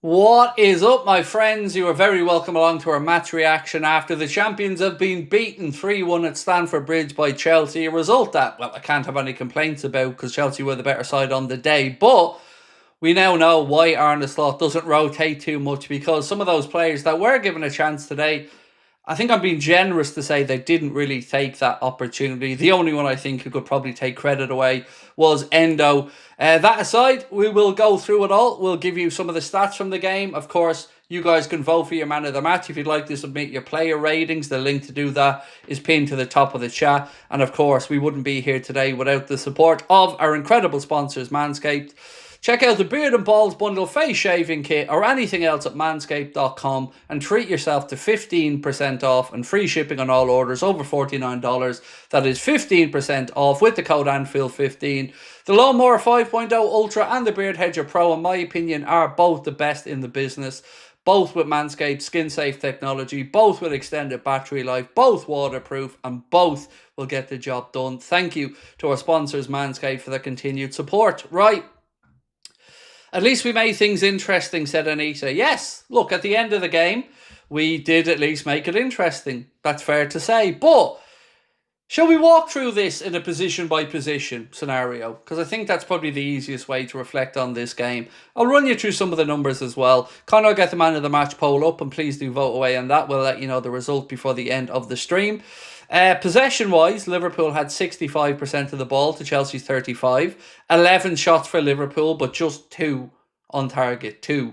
What is up, my friends? You are very welcome along to our match reaction after the champions have been beaten 3-1 at Stamford Bridge by Chelsea. A result that, well, I can't have any complaints about because Chelsea were the better side on the day. But we now know why Arne Slot doesn't rotate too much, because some of those players that were given a chance today, I think I'm being generous to say they didn't really take that opportunity. The only one I think who could probably take credit away was Endo. That aside, we will go through it all. We'll give you some of the stats from the game. Of course, you guys can vote for your man of the match. If you'd like to submit your player ratings, the link to do that is pinned to the top of the chat. And of course, we wouldn't be here today without the support of our incredible sponsors, Manscaped. Check out the Beard and Balls Bundle Face Shaving Kit or anything else at manscaped.com and treat yourself to 15% off and free shipping on all orders over $49. That is 15% off with the code Anfield15. The Lawnmower 5.0 Ultra and the Beard Hedger Pro, in my opinion, are both the best in the business. Both with Manscaped skin-safe technology, both with extended battery life, both waterproof, and both will get the job done. Thank you to our sponsors, Manscaped, for their continued support. Right. At least we made things interesting, said Anita. Yes, look, at the end of the game, we did at least make it interesting. That's fair to say. But shall we walk through this in a position-by-position scenario? Because I think that's probably the easiest way to reflect on this game. I'll run you through some of the numbers as well. Connor, get the man of the match poll up, and please do vote away on that. We'll let you know the result before the end of the stream. Possession-wise, Liverpool had 65% of the ball to Chelsea's 35. 11 shots for Liverpool, but just 2 on target. 2.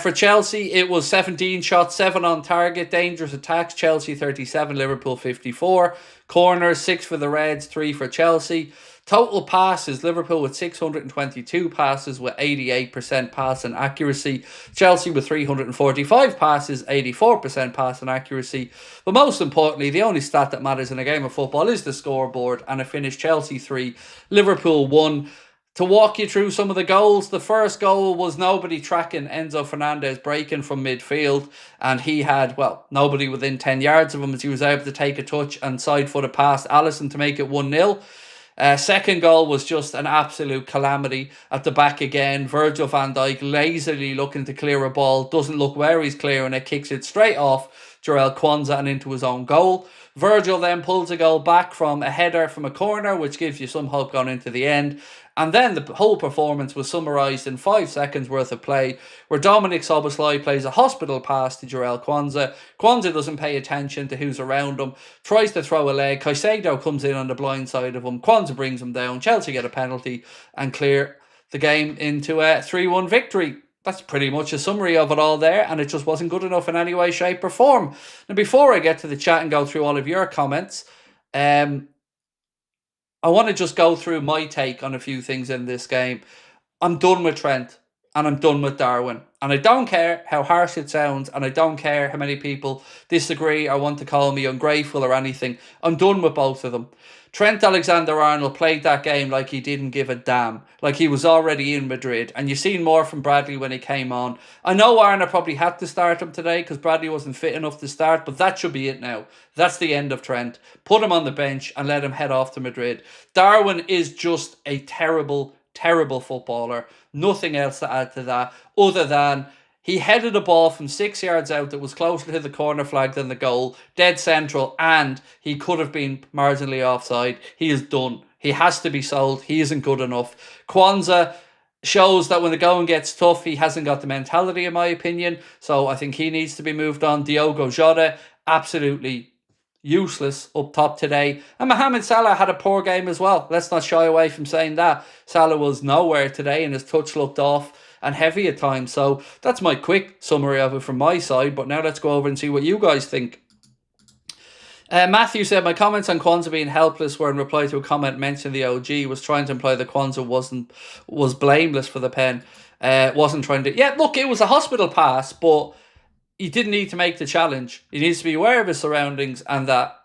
For Chelsea, it was 17 shots, 7 on target. Dangerous attacks, Chelsea 37, Liverpool 54. Corners, 6 for the Reds, 3 for Chelsea. Total passes, Liverpool with 622 passes with 88% passing accuracy. Chelsea with 345 passes, 84% passing accuracy. But most importantly, the only stat that matters in a game of football is the scoreboard, and it finished Chelsea 3, Liverpool 1. To walk you through some of the goals, the first goal was nobody tracking Enzo Fernandez breaking from midfield, and he had, well, nobody within 10 yards of him as he was able to take a touch and side-footed past Alisson to make it 1-0. Second goal was just an absolute calamity at the back again. Virgil van Dijk lazily looking to clear a ball, doesn't look where he's clearing it, kicks it straight off Jarell Quansah and into his own goal. Virgil then pulls a goal back from a header from a corner, which gives you some hope going into the end. And then the whole performance was summarised in 5 seconds worth of play, where Dominic Szoboszlai plays a hospital pass to Jarell Quansah. Quansah doesn't pay attention to who's around him, tries to throw a leg. Caicedo comes in on the blind side of him. Quansah brings him down. Chelsea get a penalty and clear the game into a 3-1 victory. That's pretty much a summary of it all there, and it just wasn't good enough in any way, shape or form. Now, before I get to the chat and go through all of your comments, I want to just go through my take on a few things in this game. I'm done with Trent and I'm done with Darwin. And I don't care how harsh it sounds, and I don't care how many people disagree or want to call me ungrateful or anything. I'm done with both of them. Trent Alexander-Arnold played that game like he didn't give a damn, like he was already in Madrid, and you've seen more from Bradley when he came on. I know Arne probably had to start him today because Bradley wasn't fit enough to start, but that should be it now. That's the end of Trent. Put him on the bench and let him head off to Madrid. Darwin is just a terrible, terrible footballer. Nothing else to add to that other than he headed a ball from 6 yards out that was closer to the corner flag than the goal, dead central, and he could have been marginally offside. He is done. He has to be sold. He isn't good enough. Quansah shows that when the going gets tough, he hasn't got the mentality, in my opinion. So I think he needs to be moved on. Diogo Jota, absolutely useless up top today. And Mohamed Salah had a poor game as well. Let's not shy away from saying that. Salah was nowhere today and his touch looked off and heavy at times. So that's my quick summary of it from my side. But now let's go over and see what you guys think. Matthew said, my comments on Quansah being helpless were in reply to a comment mentioned the OG was trying to imply that Quansah was blameless for the pen. Wasn't trying to... Yeah, look, it was a hospital pass, but he didn't need to make the challenge. He needs to be aware of his surroundings and that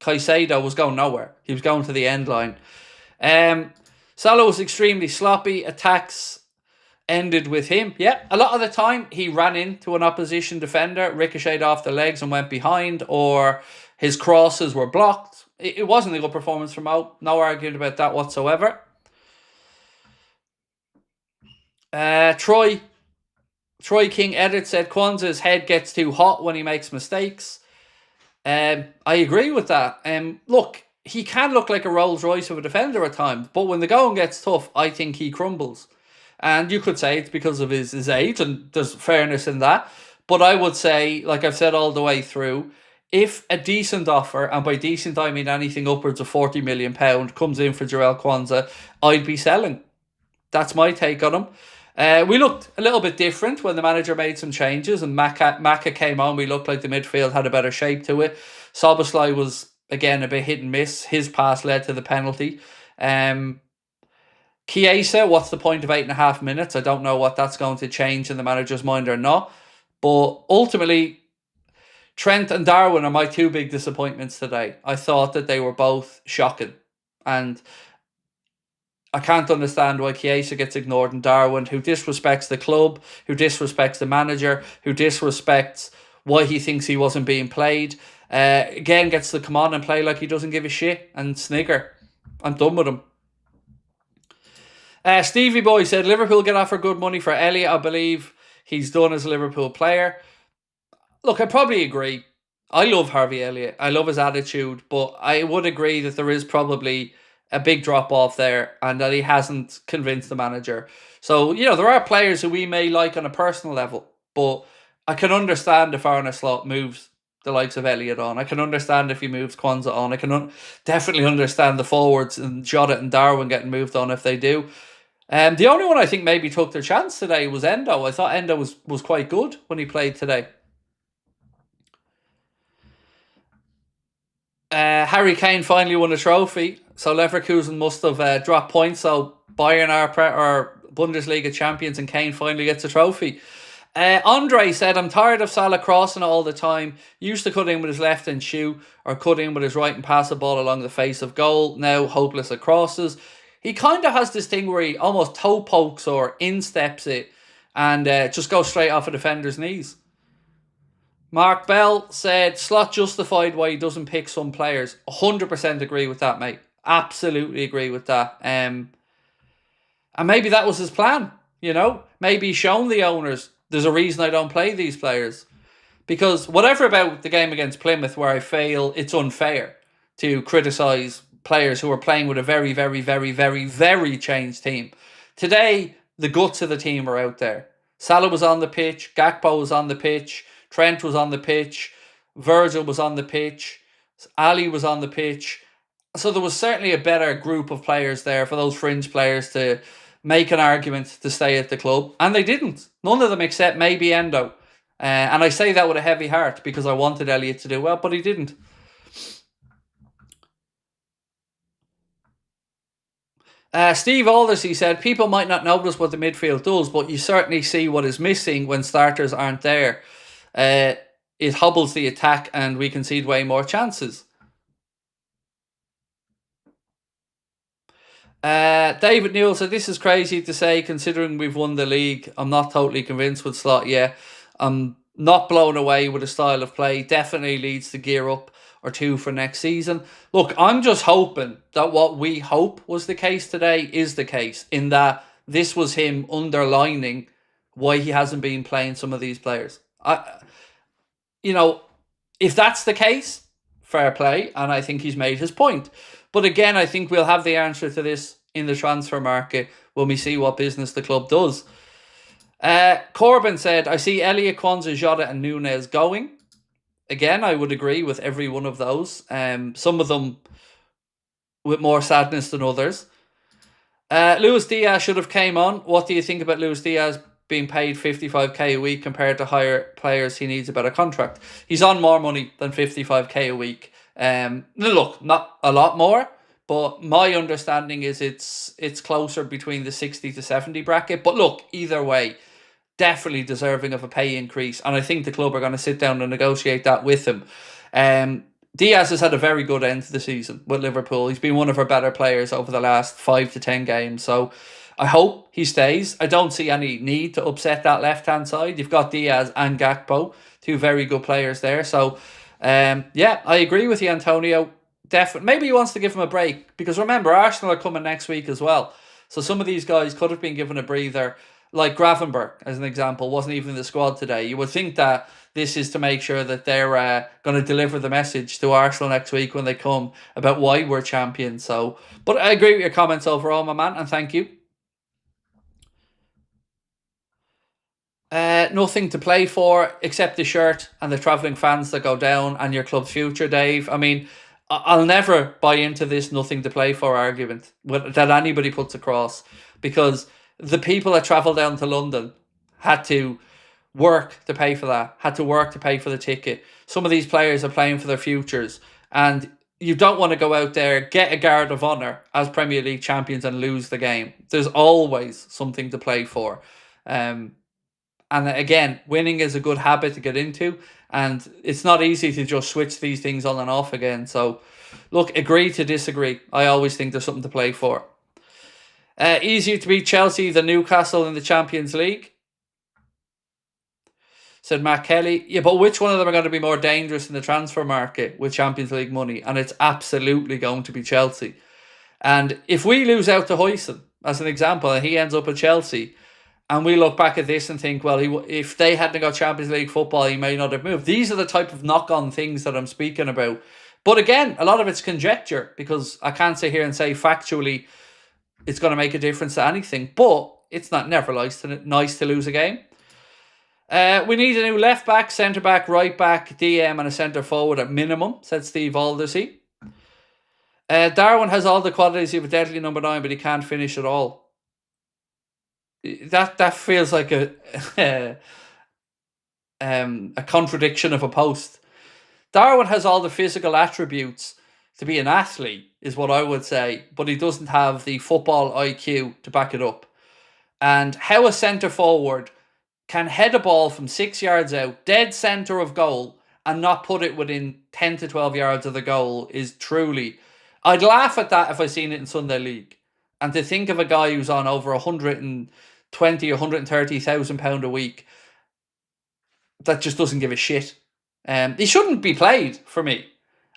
Caicedo was going nowhere. He was going to the end line. Salah was extremely sloppy. Attacks ended with him. Yeah, a lot of the time he ran into an opposition defender, ricocheted off the legs and went behind, or his crosses were blocked. It wasn't a good performance from Mo. No argument about that whatsoever. Troy Troy King Edit said Kwanzaa's head gets too hot when he makes mistakes. I agree with that. Look, he can look like a Rolls Royce of a defender at times, but when the going gets tough, I think he crumbles. And you could say it's because of his age, and there's fairness in that. But I would say, like I've said all the way through, if a decent offer, and by decent I mean anything upwards of £40 million, comes in for Jarell Kwanzaa, I'd be selling. That's my take on him. We looked a little bit different when the manager made some changes and Maka came on. We looked like the midfield had a better shape to it. Soboslai was, again, a bit hit and miss. His pass led to the penalty. Chiesa, what's the point of 8.5 minutes? I don't know what that's going to change in the manager's mind or not. But ultimately, Trent and Darwin are my two big disappointments today. I thought that they were both shocking. And I can't understand why Chiesa gets ignored and Darwin, who disrespects the club, who disrespects the manager, who disrespects why he thinks he wasn't being played, again gets to come on and play like he doesn't give a shit and snigger. I'm done with him. Stevie Boy said Liverpool get offered good money for Elliott. I believe he's done as a Liverpool player. Look, I probably agree. I love Harvey Elliott. I love his attitude, but I would agree that there is probably a big drop off there and that he hasn't convinced the manager. So, there are players who we may like on a personal level, but I can understand if Arne Slot moves the likes of Elliott on. I can understand if he moves Kwanzaa on. I can definitely understand the forwards and Jota and Darwin getting moved on if they do. The only one I think maybe took their chance today was Endo. I thought Endo was quite good when he played today. Harry Kane finally won a trophy, so Leverkusen must have dropped points. So Bayern are Bundesliga champions, and Kane finally gets a trophy. Andre said, I'm tired of Salah crossing it all the time. Used to cut in with his left and shoot, or cut in with his right and pass the ball along the face of goal. Now hopeless at crosses. He kind of has this thing where he almost toe pokes or insteps it and just goes straight off a defender's knees. Mark Bell said Slot justified why he doesn't pick some players. 100% agree with that, mate. Absolutely agree with that. And maybe that was his plan, Maybe he's shown the owners there's a reason I don't play these players. Because whatever about the game against Plymouth where I fail, it's unfair to criticise players who are playing with a very, very, very, very, very changed team. Today, the guts of the team are out there. Salah was on the pitch. Gakpo was on the pitch. Trent was on the pitch. Virgil was on the pitch. Ali was on the pitch. So there was certainly a better group of players there for those fringe players to make an argument to stay at the club. And they didn't. None of them except maybe Endo. And I say that with a heavy heart because I wanted Elliott to do well, but he didn't. Steve Aldersey said, people might not notice what the midfield does, but you certainly see what is missing when starters aren't there. It hobbles the attack and we concede way more chances. David Newell said, this is crazy to say considering we've won the league. I'm not totally convinced with Slot yet. I'm not blown away with his style of play. Definitely leads to gear up or two for next season. Look, I'm just hoping that what we hope was the case today is the case, in that this was him underlining why he hasn't been playing some of these players. If that's the case, fair play, and I think he's made his point. But again, I think we'll have the answer to this in the transfer market when we see what business the club does. Corbyn said, I see Elliott, Kwanzaa, Jota and Nunez going. Again, I would agree with every one of those. Some of them with more sadness than others. Luis Diaz should have came on. What do you think about Luis Diaz being paid 55k a week compared to higher players? He needs a better contract. He's on more money than 55k a week. Look, not a lot more, but my understanding is it's closer between the 60 to 70 bracket. But look, either way, definitely deserving of a pay increase, and I think the club are going to sit down and negotiate that with him. Diaz has had a very good end to the season with Liverpool. He's been one of our better players over the last 5 to 10 games, so I hope he stays. I don't see any need to upset that left-hand side. You've got Diaz and Gakpo, two very good players there. So, yeah, I agree with you, Antonio. Definitely. Maybe he wants to give him a break, because remember, Arsenal are coming next week as well. So some of these guys could have been given a breather. like Gravenberg, as an example, wasn't even in the squad today. You would think that this is to make sure that they're going to deliver the message to Arsenal next week when they come about why we're champions. So, but I agree with your comments overall, my man, and thank you. Nothing to play for except the shirt and the travelling fans that go down and your club's future, Dave. I mean, I'll never buy into this nothing to play for argument that anybody puts across, because the people that travel down to London had to work to pay for that, had to work to pay for the ticket. Some of these players are playing for their futures, and you don't want to go out there, get a guard of honour as Premier League champions and lose the game. There's always something to play for. And again, winning is a good habit to get into, and it's not easy to just switch these things on and off again. So, look, agree to disagree. I always think there's something to play for. Easier to beat Chelsea than Newcastle in the Champions League, said Matt Kelly. Yeah, but which one of them are going to be more dangerous in the transfer market with Champions League money? And it's absolutely going to be Chelsea. And if we lose out to Huijsen, as an example, and he ends up at Chelsea, and we look back at this and think, well, if they hadn't got Champions League football, he may not have moved. These are the type of knock-on things that I'm speaking about. But again, a lot of it's conjecture, because I can't sit here and say factually it's going to make a difference to anything. But it's not never nice to lose a game. We need a new left-back, centre-back, right-back, DM and a centre-forward at minimum, said Steve Aldersey. Darwin has all the qualities of a deadly number 9, but he can't finish at all. That feels like a contradiction of a post. Darwin has all the physical attributes to be an athlete, is what I would say, but he doesn't have the football IQ to back it up. And how a centre forward can head a ball from 6 yards out, dead centre of goal, and not put it within 10 to 12 yards of the goal is truly... I'd laugh at that if I seen it in Sunday League. And to think of a guy who's on over 120 or 130,000 pound a week that just doesn't give a shit. He shouldn't be played for me.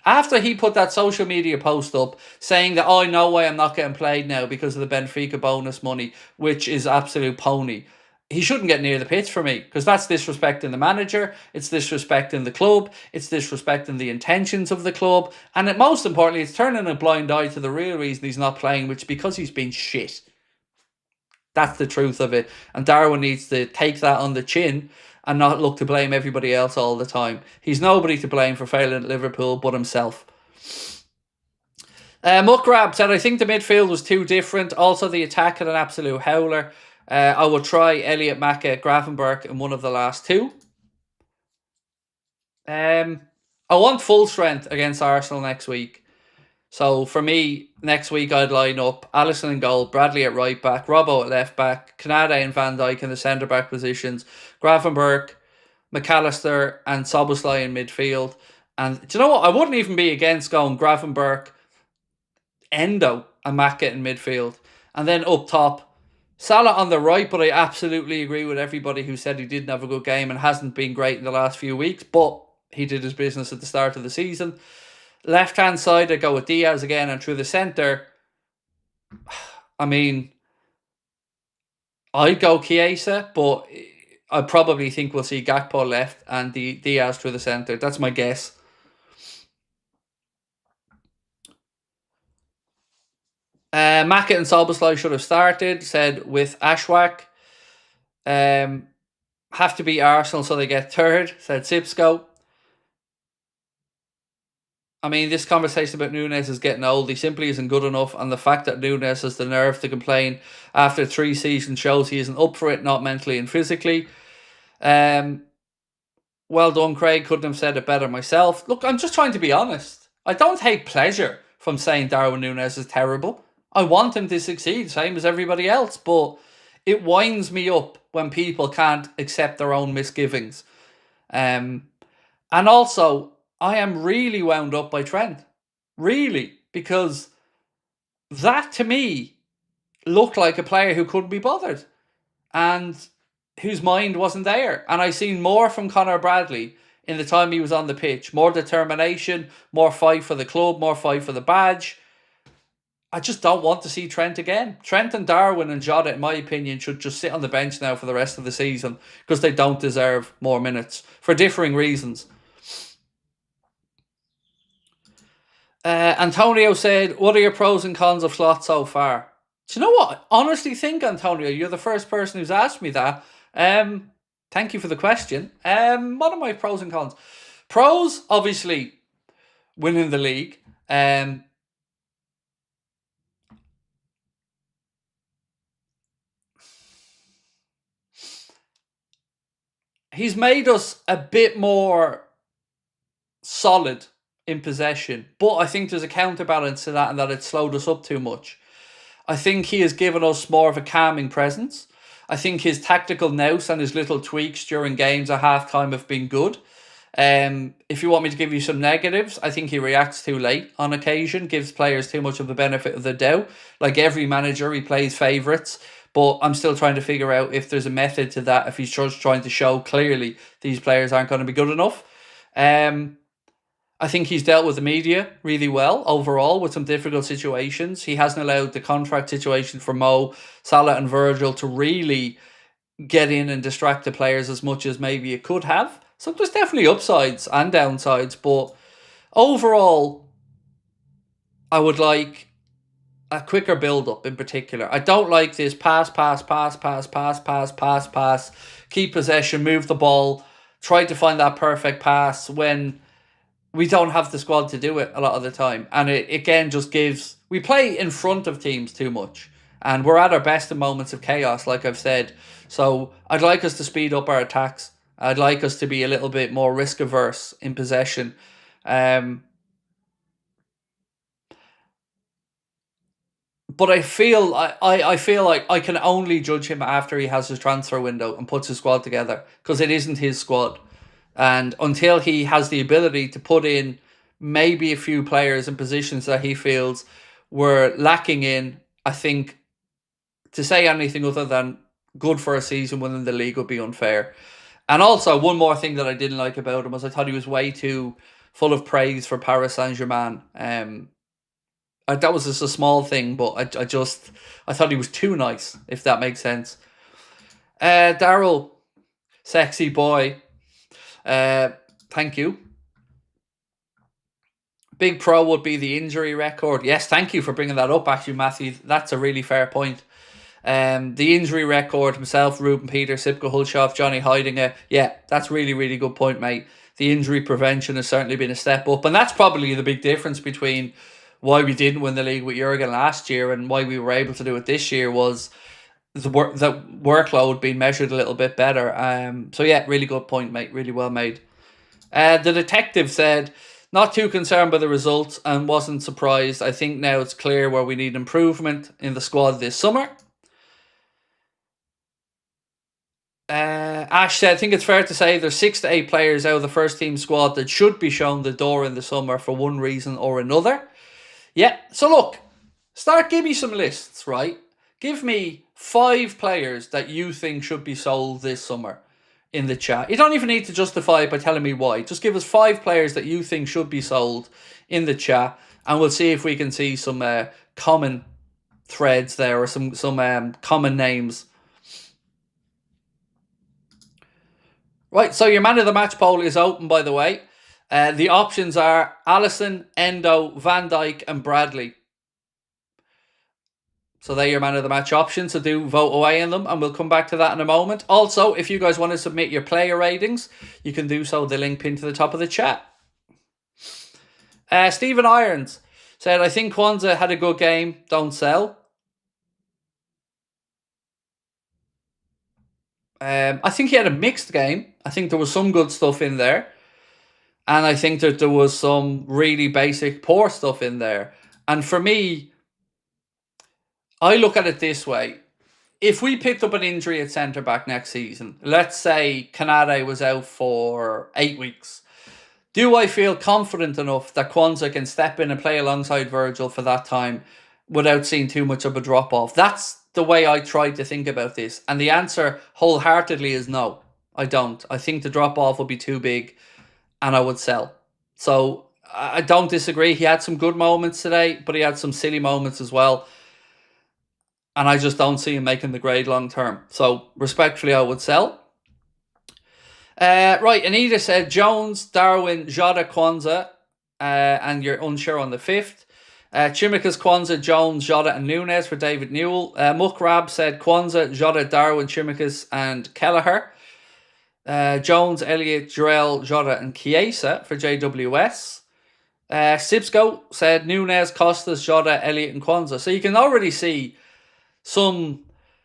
After he put that social media post up saying that, oh, no way I'm not getting played now because of the Benfica bonus money, which is absolute pony, he shouldn't get near the pitch for me, because that's disrespecting the manager, it's disrespecting the club, it's disrespecting the intentions of the club, and most importantly, it's turning a blind eye to the real reason he's not playing, which is because he's been shit. That's the truth of it. And Darwin needs to take that on the chin and not look to blame everybody else all the time. He's nobody to blame for failing at Liverpool but himself. Muckrab said, I think the midfield was too different. Also, the attack had an absolute howler. I will try Elliot Maka, Gravenberg in one of the last two. I want full strength against Arsenal next week. So for me, next week I'd line up Alisson in goal, Bradley at right back, Robbo at left back, Canada and Van Dijk in the centre back positions, Gravenberg, McAllister and Szoboszlai in midfield. And do you know what? I wouldn't even be against going Gravenberg, Endo and Maka in midfield. And then up top, Salah on the right, but I absolutely agree with everybody who said he didn't have a good game and hasn't been great in the last few weeks, but he did his business at the start of the season. Left-hand side, I go with Diaz again, and through the centre, I mean, I'd go Kasa, but I probably think we'll see Gakpo left and Diaz through the centre. That's my guess. Maka and Szoboszlai should have started, said with Ashwak. Have to beat Arsenal so they get third, said Sipsco. I mean, this conversation about Nunez is getting old. He simply isn't good enough, and the fact that Nunez has the nerve to complain after 3 seasons shows he isn't up for it, not mentally and physically. Well done, Craig. Couldn't have said it better myself. Look, I'm just trying to be honest. I don't take pleasure from saying Darwin Nunez is terrible. I want him to succeed, same as everybody else, but it winds me up when people can't accept their own misgivings. And also, I am really wound up by Trent. Really. Because that, to me, looked like a player who couldn't be bothered. And whose mind wasn't there. And I seen more from Conor Bradley in the time he was on the pitch. More determination, more fight for the club, more fight for the badge. I just don't want to see Trent again. Trent and Darwin and Jota, in my opinion, should just sit on the bench now for the rest of the season because they don't deserve more minutes for differing reasons. Antonio said, "What are your pros and cons of Slot so far?" Do you know what? I honestly think, Antonio, you're the first person who's asked me that. Thank you for the question. What are my pros and cons? Pros, obviously, winning the league. He's made us a bit more solid in possession, but I think there's a counterbalance to that, and that it slowed us up too much. I think he has given us more of a calming presence. I think his tactical nous and his little tweaks during games at halftime have been good. If you want me to give you some negatives, I think he reacts too late on occasion, gives players too much of the benefit of the doubt. Like every manager, he plays favourites, but I'm still trying to figure out if there's a method to that, if he's just trying to show clearly these players aren't going to be good enough. I think he's dealt with the media really well overall with some difficult situations. He hasn't allowed the contract situation for Mo, Salah and Virgil to really get in and distract the players as much as maybe it could have. So there's definitely upsides and downsides, but overall, I would like a quicker build-up in particular. I don't like this pass, keep possession, move the ball, try to find that perfect pass when we don't have the squad to do it a lot of the time. And it again just gives... We play in front of teams too much. And we're at our best in moments of chaos, like I've said. So I'd like us to speed up our attacks. I'd like us to be a little bit more risk-averse in possession. But I feel like I can only judge him after he has his transfer window and puts his squad together, because it isn't his squad. And until he has the ability to put in maybe a few players in positions that he feels were lacking in, I think to say anything other than good for a season winning the league would be unfair. And also, one more thing that I didn't like about him was I thought he was way too full of praise for Paris Saint-Germain. That was just a small thing, but I thought he was too nice, if that makes sense. Daryl, sexy boy. Thank you. Big pro would be the injury record. Yes, thank you for bringing that up, actually, Matthew. That's a really fair point. The injury record himself, Ruben Peter, Sipka Hulshoff, Johnny Heidinger. Yeah, that's really, really good point, mate. The injury prevention has certainly been a step up. And that's probably the big difference between why we didn't win the league with Jurgen last year and why we were able to do it this year was the workload being measured a little bit better. So yeah, really good point, mate. Really well made. The detective said, not too concerned by the results and wasn't surprised. I think now it's clear where we need improvement in the squad this summer. Ash said, I think it's fair to say there's 6 to 8 players out of the first team squad that should be shown the door in the summer for one reason or another. Yeah, so look, give me some lists, right? Give me 5 players that you think should be sold this summer in the chat. You don't even need to justify it by telling me why. Just give us 5 players that you think should be sold in the chat, and we'll see if we can see some common threads there or some common names. Right, so your man of the match poll is open, by the way. The options are Alisson, Endo, Van Dijk and Bradley. So they're your man of the match options, so do vote away in them, and we'll come back to that in a moment. Also, if you guys want to submit your player ratings, you can do so, the link pinned to the top of the chat. Stephen Irons said, I think Kwanzaa had a good game, don't sell. I think he had a mixed game. I think there was some good stuff in there. And I think that there was some really basic poor stuff in there. And for me, I look at it this way. If we picked up an injury at centre-back next season, let's say Kanade was out for 8 weeks, do I feel confident enough that Kwanzaa can step in and play alongside Virgil for that time without seeing too much of a drop-off? That's the way I tried to think about this. And the answer wholeheartedly is no, I don't. I think the drop-off would be too big and I would sell. So I don't disagree. He had some good moments today, but he had some silly moments as well. And I just don't see him making the grade long term. So, respectfully, I would sell. Right, Anita said Jones, Darwin, Jota, Kwanzaa, and you're unsure on the fifth. Chimikas, Kwanzaa, Jones, Jota, and Nunez for David Newell. Mukrab said Kwanzaa, Jota, Darwin, Chimikas, and Kelleher. Jones, Elliott, Jarrell, Jota, and Kasa for JWS. Sibsco said Nunez, Costas, Jota, Elliott, and Kwanzaa. So you can already see some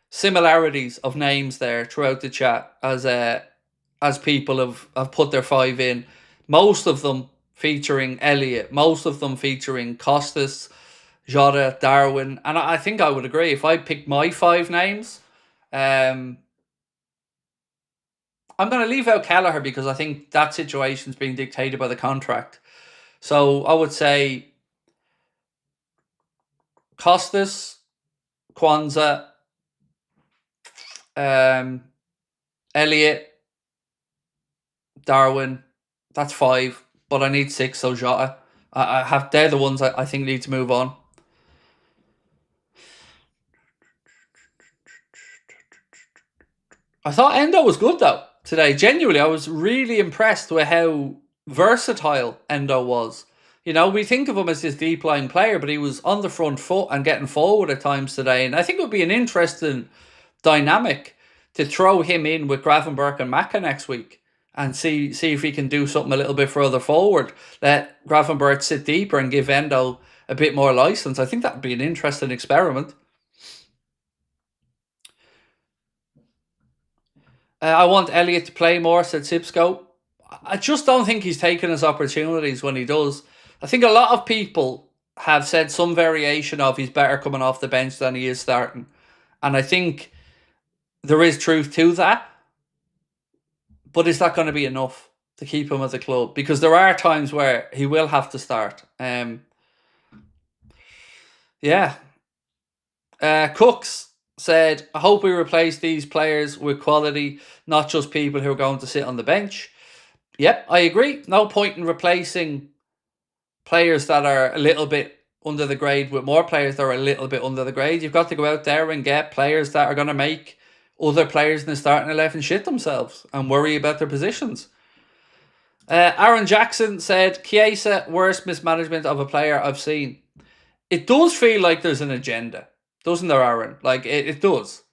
similarities of names there throughout the chat as people have put their five in. Most of them featuring Elliott, most of them featuring Costas, Jota, Darwin, and I think I would agree. If I picked my five names, I'm going to leave out Kelleher because I think that situation's being dictated by the contract. So I would say Costas, Kwanzaa, Elliott, Darwin. That's five, but I need six. So Jota, they're the ones I think need to move on. I thought Endo was good though today. Genuinely, I was really impressed with how versatile Endo was. You know, we think of him as this deep line player, but he was on the front foot and getting forward at times today. And I think it would be an interesting dynamic to throw him in with Gravenberch and Maka next week and see if he can do something a little bit further forward. Let Gravenberch sit deeper and give Endo a bit more license. I think that would be an interesting experiment. I want Elliott to play more, said Sipsco. I just don't think he's taking his opportunities when he does. I think a lot of people have said some variation of he's better coming off the bench than he is starting. And I think there is truth to that. But is that going to be enough to keep him at the club? Because there are times where he will have to start. Yeah. Cooks said, I hope we replace these players with quality, not just people who are going to sit on the bench. Yep, I agree. No point in replacing players that are a little bit under the grade with more players that are a little bit under the grade. You've got to go out there and get players that are going to make other players in the starting 11 shit themselves and worry about their positions. Aaron Jackson said, Chiesa, worst mismanagement of a player I've seen. It does feel like there's an agenda, doesn't there, Aaron? Like, it does.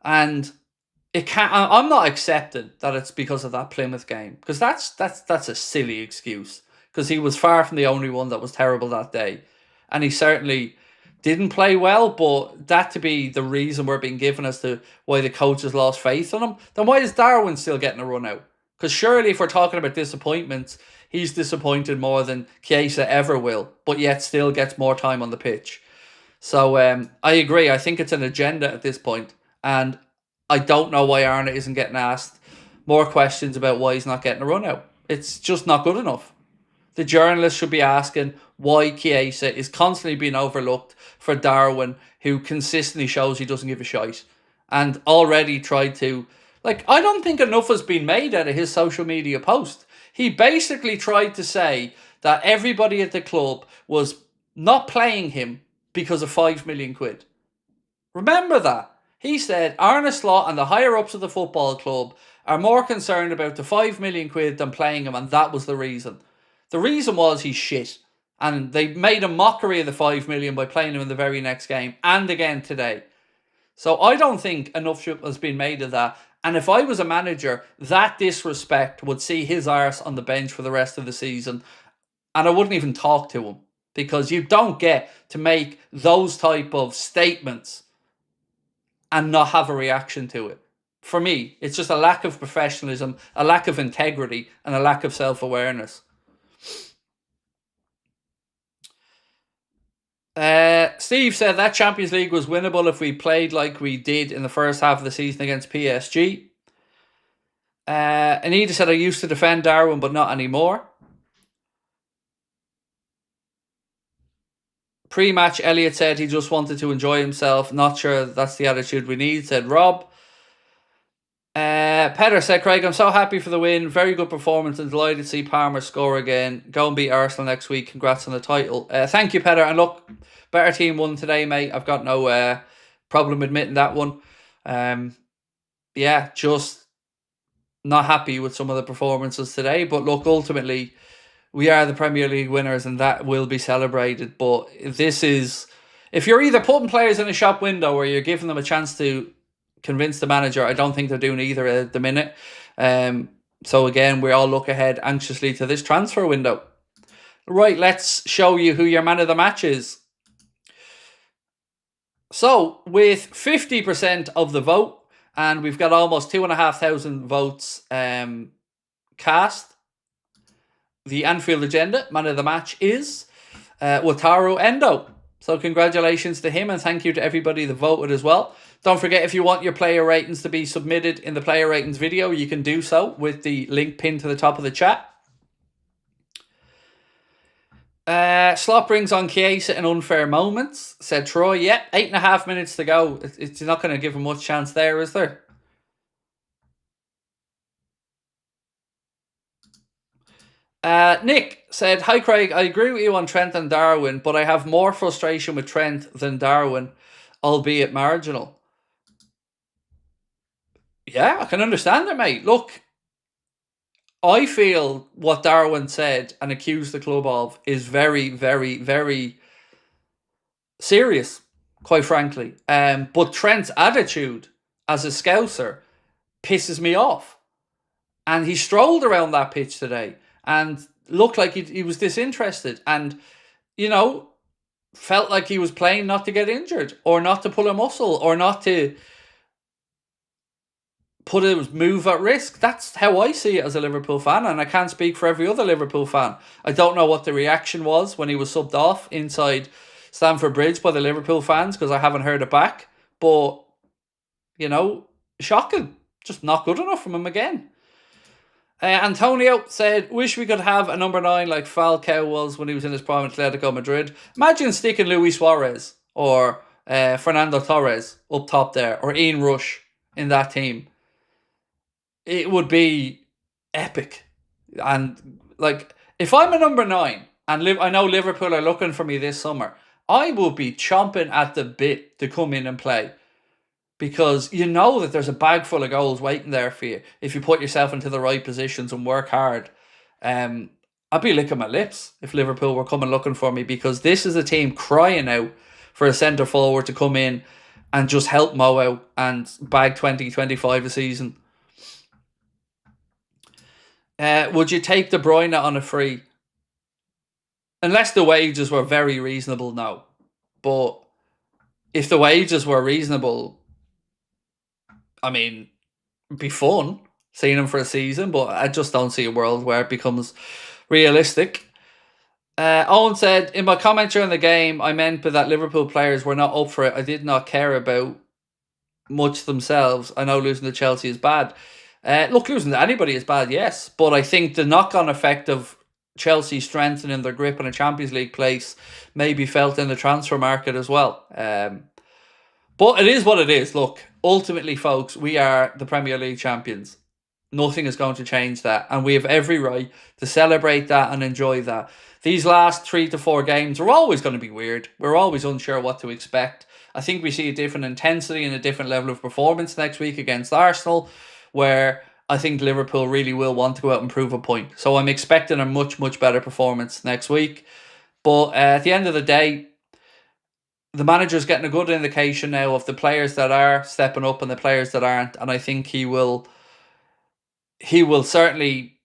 And it can't. I'm not accepting that it's because of that Plymouth game, because that's a silly excuse, because he was far from the only one that was terrible that day. And he certainly didn't play well, but that to be the reason we're being given as to why the coaches lost faith in him, then why is Darwin still getting a run out? Because surely if we're talking about disappointments, he's disappointed more than Chiesa ever will, but yet still gets more time on the pitch. So I agree. I think it's an agenda at this point. And I don't know why Arna isn't getting asked more questions about why he's not getting a run out. It's just not good enough. The journalists should be asking why Chiesa is constantly being overlooked for Darwin, who consistently shows he doesn't give a shite. And already tried to... Like, I don't think enough has been made out of his social media post. He basically tried to say that everybody at the club was not playing him because of 5 million quid. Remember that. He said Arne Slot and the higher-ups of the football club are more concerned about the 5 million quid than playing him, and that was the reason. The reason was he's shit. And they made a mockery of the 5 million by playing him in the very next game, and again today. So I don't think enough has been made of that. And if I was a manager, that disrespect would see his arse on the bench for the rest of the season. And I wouldn't even talk to him. Because you don't get to make those type of statements and not have a reaction to it. For me, it's just a lack of professionalism, a lack of integrity, and a lack of self-awareness. Steve said that Champions League was winnable if we played like we did in the first half of the season against PSG. Anita said, I used to defend Darwin, but not anymore. Pre-match, Elliott said he just wanted to enjoy himself. Not sure that's the attitude we need, said Rob. Petter said, Craig, I'm so happy for the win. Very good performance and delighted to see Palmer score again. Go and beat Arsenal next week. Congrats on the title. Thank you, Petter. And look, better team won today, mate. I've got no problem admitting that one. Yeah, just not happy with some of the performances today. But look, ultimately, we are the Premier League winners and that will be celebrated. But this is, if you're either putting players in a shop window or you're giving them a chance to convince the manager, I don't think they're doing either at the minute. So again, we all look ahead anxiously to this transfer window. Right, let's show you who your man of the match is. So with 50% of the vote, and we've got almost 2,500 votes cast, the Anfield Agenda man of the match is Wataru Endo. So congratulations to him and thank you to everybody that voted as well. Don't forget, if you want your player ratings to be submitted in the player ratings video, you can do so with the link pinned to the top of the chat. Slot brings on Kasa in unfair moments, said Troy. Yep, 8.5 minutes to go. It's not going to give him much chance there, is there? Nick said, hi Craig, I agree with you on Trent and Darwin, but I have more frustration with Trent than Darwin, albeit marginal. Yeah, I can understand it, mate. Look, I feel what Darwin said and accused the club of is very, very, very serious, quite frankly. But Trent's attitude as a Scouser pisses me off. And he strolled around that pitch today and looked like he was disinterested and, you know, felt like he was playing not to get injured or not to pull a muscle or not to put a move at risk. That's how I see it as a Liverpool fan, and I can't speak for every other Liverpool fan. I don't know what the reaction was when he was subbed off inside Stamford Bridge by the Liverpool fans because I haven't heard it back. But, you know, shocking. Just not good enough from him again. Antonio said, wish we could have a number 9 like Falcao was when he was in his prime Atletico Madrid. Imagine sticking Luis Suarez or Fernando Torres up top there, or Ian Rush in that team. It would be epic. And like, if I'm a number 9 and I know Liverpool are looking for me this summer, I will be chomping at the bit to come in and play. Because you know that there's a bag full of goals waiting there for you if you put yourself into the right positions and work hard. I'd be licking my lips if Liverpool were coming looking for me, because this is a team crying out for a centre forward to come in and just help Mo out and bag 20-25 a season. Would you take De Bruyne on a free? Unless the wages were very reasonable, no. But if the wages were reasonable, I mean, it'd be fun seeing him for a season, but I just don't see a world where it becomes realistic. Owen said, in my comment during the game, I meant that Liverpool players were not up for it. I did not care about much themselves. I know losing to Chelsea is bad. Look, losing to anybody is bad, yes. But I think the knock-on effect of Chelsea strengthening their grip on a Champions League place may be felt in the transfer market as well. But it is what it is. Look, ultimately, folks, we are the Premier League champions. Nothing is going to change that. And we have every right to celebrate that and enjoy that. These last 3 to 4 games are always going to be weird. We're always unsure what to expect. I think we see a different intensity and a different level of performance next week against Arsenal, where I think Liverpool really will want to go out and prove a point. So I'm expecting a much, much better performance next week. But at the end of the day, the manager's getting a good indication now of the players that are stepping up and the players that aren't, and I think he will certainly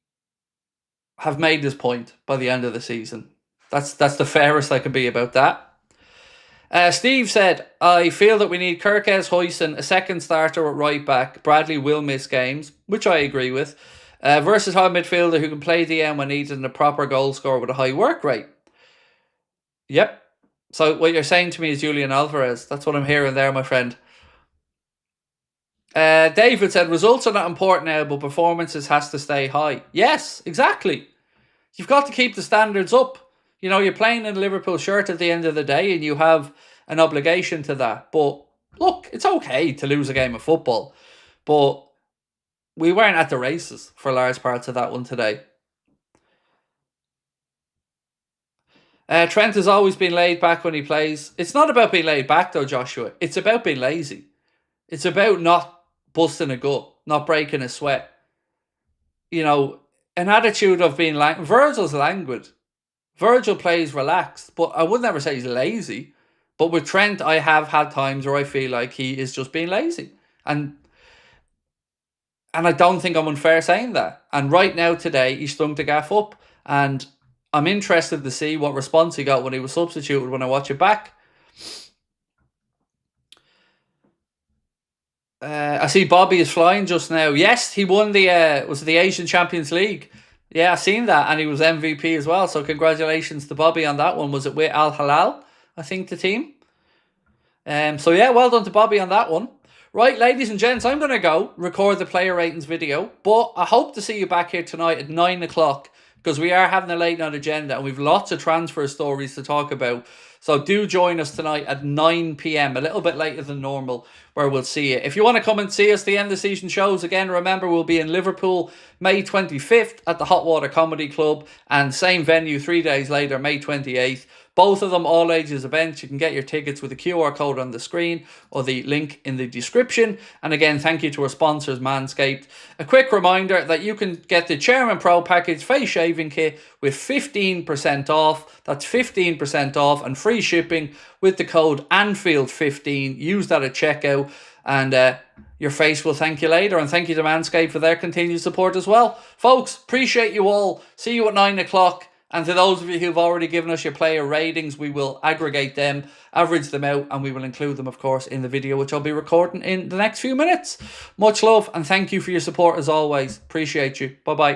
have made his point by the end of the season. That's the fairest I could be about that. Steve said, I feel that we need Kirkes, Huyson, a second starter at right back. Bradley will miss games, which I agree with. Versatile midfielder who can play DM when needed and a proper goal scorer with a high work rate. Yep. So what you're saying to me is Julian Alvarez. That's what I'm hearing there, my friend. David said, results are not important now, but performances has to stay high. Yes, exactly. You've got to keep the standards up. You know, you're playing in a Liverpool shirt at the end of the day and you have an obligation to that. But look, it's okay to lose a game of football. But we weren't at the races for large parts of that one today. Trent has always been laid back when he plays. It's not about being laid back though, Joshua. It's about being lazy. It's about not busting a gut, not breaking a sweat. You know, an attitude of being like Virgil's languid. Virgil plays relaxed, but I would never say he's lazy. But with Trent, I have had times where I feel like he is just being lazy. And I don't think I'm unfair saying that. And right now, today, he stung the gaff up. And I'm interested to see what response he got when he was substituted when I watch it back. I see Bobby is flying just now. Yes, he won the was it the Asian Champions League. Yeah, I've seen that, and he was MVP as well. So congratulations to Bobby on that one. Was it with Al Hilal, I think, the team? So yeah, well done to Bobby on that one. Right, ladies and gents, I'm going to go record the player ratings video, but I hope to see you back here tonight at 9 o'clock because we are having a late night agenda and we've lots of transfer stories to talk about. So do join us tonight at 9 p.m, a little bit later than normal, where we'll see you. If you want to come and see us, the end of season shows, again, remember we'll be in Liverpool May 25th at the Hot Water Comedy Club, and same venue 3 days later, May 28th. Both of them all ages events. You can get your tickets with the QR code on the screen or the link in the description. And again, thank you to our sponsors, Manscaped. A quick reminder that you can get the Chairman Pro Package face shaving kit with 15% off. That's 15% off and free shipping with the code Anfield15. Use that at checkout and your face will thank you later. And thank you to Manscaped for their continued support as well. Folks, appreciate you all. See you at 9 o'clock. And to those of you who've already given us your player ratings, we will aggregate them, average them out, and we will include them, of course, in the video, which I'll be recording in the next few minutes. Much love, and thank you for your support as always. Appreciate you. Bye-bye.